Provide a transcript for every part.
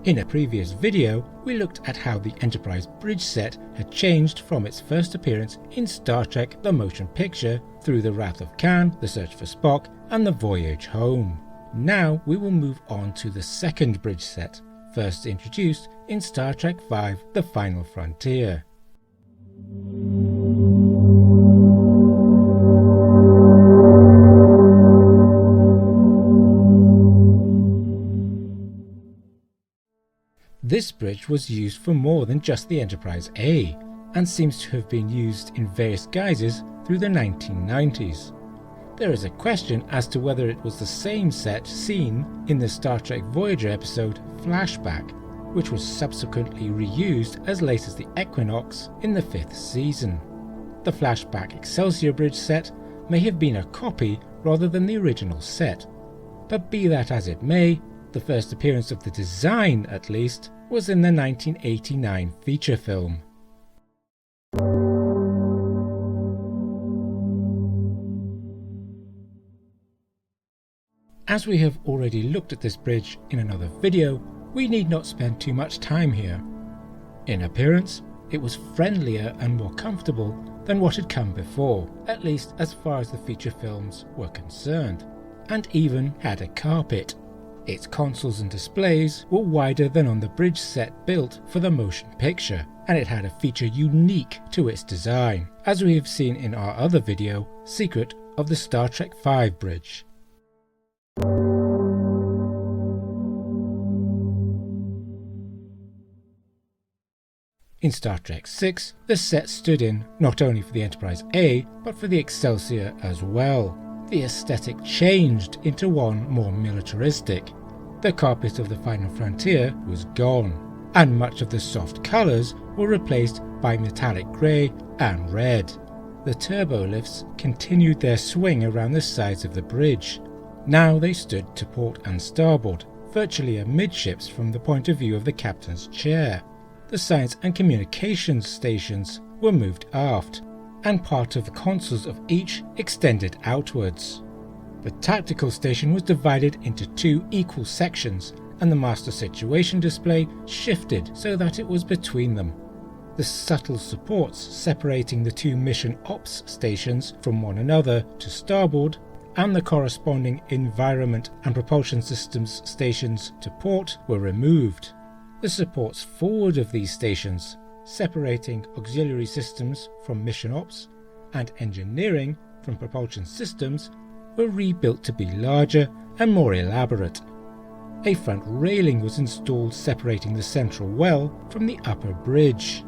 In a previous video, we looked at how the Enterprise bridge set had changed from its first appearance in Star Trek the Motion Picture through The Wrath of Khan, The Search for Spock, and The Voyage Home. Now we will move on to the second bridge set, first introduced in Star Trek V The Final Frontier. This bridge was used for more than just the Enterprise A, and seems to have been used in various guises through the 1990s. There is a question as to whether it was the same set seen in the Star Trek Voyager episode Flashback, which was subsequently reused as late as the Equinox in the 5th season. The Flashback Excelsior bridge set may have been a copy rather than the original set, but be that as it may, the first appearance of the design, at least, was in the 1989 feature film. As we have already looked at this bridge in another video, we need not spend too much time here. In appearance, it was friendlier and more comfortable than what had come before, at least as far as the feature films were concerned, and even had a carpet. Its consoles and displays were wider than on the bridge set built for the motion picture, and it had a feature unique to its design, as we have seen in our other video, Secret of the Star Trek V bridge. In Star Trek VI, the set stood in not only for the Enterprise A, but for the Excelsior as well. The aesthetic changed into one more militaristic. The carpet of the Final Frontier was gone, and much of the soft colours were replaced by metallic grey and red. The turbolifts continued their swing around the sides of the bridge. Now they stood to port and starboard, virtually amidships from the point of view of the captain's chair. The science and communications stations were moved aft, and part of the consoles of each extended outwards. The tactical station was divided into two equal sections, and the master situation display shifted so that it was between them. The subtle supports separating the two mission ops stations from one another to starboard, and the corresponding environment and propulsion systems stations to port, were removed. The supports forward of these stations, separating auxiliary systems from mission ops and engineering from propulsion systems, were rebuilt to be larger and more elaborate. A front railing was installed separating the central well from the upper bridge.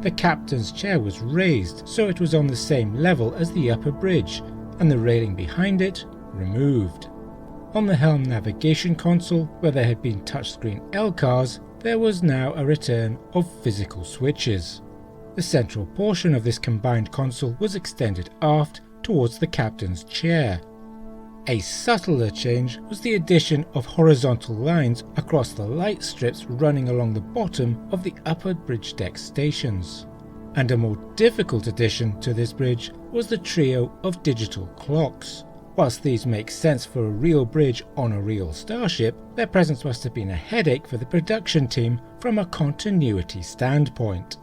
The captain's chair was raised so it was on the same level as the upper bridge, and the railing behind it removed. On the helm navigation console, where there had been touchscreen LCARs, there was now a return of physical switches. The central portion of this combined console was extended aft towards the captain's chair. A subtler change was the addition of horizontal lines across the light strips running along the bottom of the upper bridge deck stations. And a more difficult addition to this bridge was the trio of digital clocks. Whilst these make sense for a real bridge on a real starship, their presence must have been a headache for the production team from a continuity standpoint.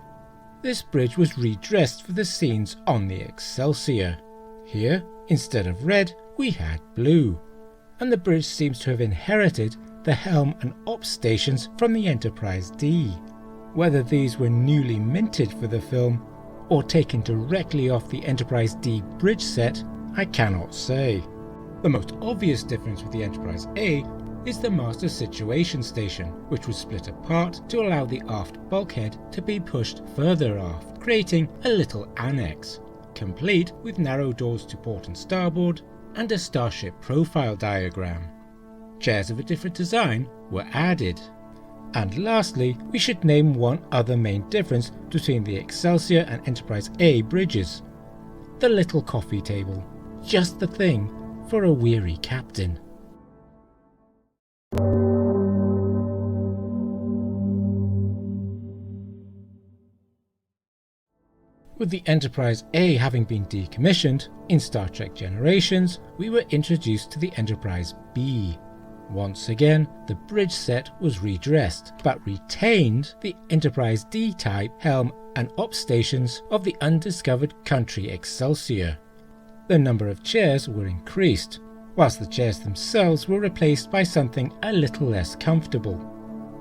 This bridge was redressed for the scenes on the Excelsior. Here, instead of red, we had blue, and the bridge seems to have inherited the helm and ops stations from the Enterprise D. Whether these were newly minted for the film or taken directly off the Enterprise D bridge set, I cannot say. The most obvious difference with the Enterprise A is the master situation station, which was split apart to allow the aft bulkhead to be pushed further aft, creating a little annex, complete with narrow doors to port and starboard, and a starship profile diagram. Chairs of a different design were added. And lastly, we should name one other main difference between the Excelsior and Enterprise A bridges. The little coffee table. Just the thing for a weary captain. With the Enterprise A having been decommissioned, in Star Trek Generations we were introduced to the Enterprise B. Once again, the bridge set was redressed, but retained the Enterprise D-type helm and op stations of the Undiscovered Country Excelsior. The number of chairs were increased, whilst the chairs themselves were replaced by something a little less comfortable.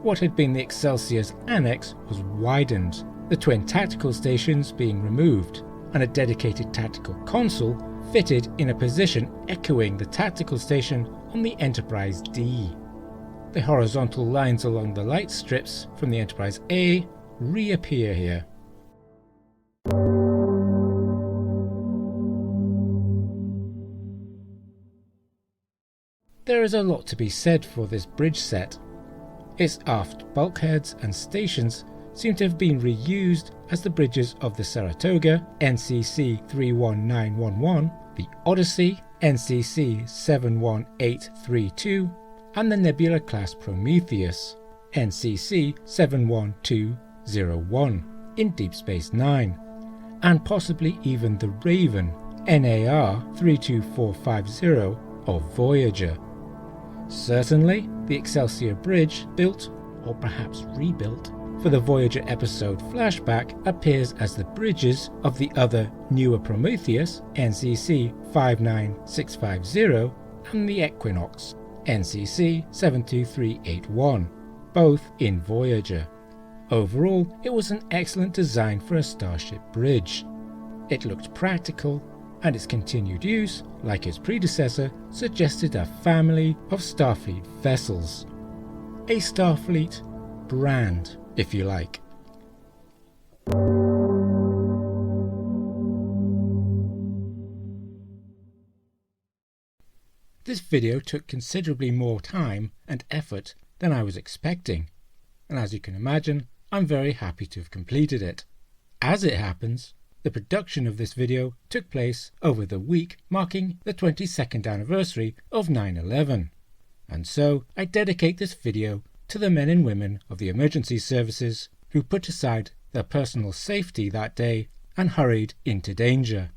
What had been the Excelsior's annex was widened, the twin tactical stations being removed, and a dedicated tactical console fitted in a position echoing the tactical station on the Enterprise D. The horizontal lines along the light strips from the Enterprise A reappear here. There is a lot to be said for this bridge set. Its aft bulkheads and stations seem to have been reused as the bridges of the Saratoga NCC 31911, the Odyssey NCC 71832, and the Nebula-class Prometheus NCC 71201 in Deep Space Nine, and possibly even the Raven NAR 32450 of Voyager. Certainly, the Excelsior bridge, built, or perhaps rebuilt, for the Voyager episode flashback appears as the bridges of the other newer Prometheus NCC 59650 and the Equinox NCC 72381, both in Voyager. Overall, it was an excellent design for a starship bridge. It looked practical, and its continued use, like its predecessor, suggested a family of Starfleet vessels. A Starfleet brand, if you like. This video took considerably more time and effort than I was expecting, and as you can imagine, I'm very happy to have completed it. As it happens, the production of this video took place over the week marking the 22nd anniversary of 9/11, and so I dedicate this video to the men and women of the emergency services who put aside their personal safety that day and hurried into danger.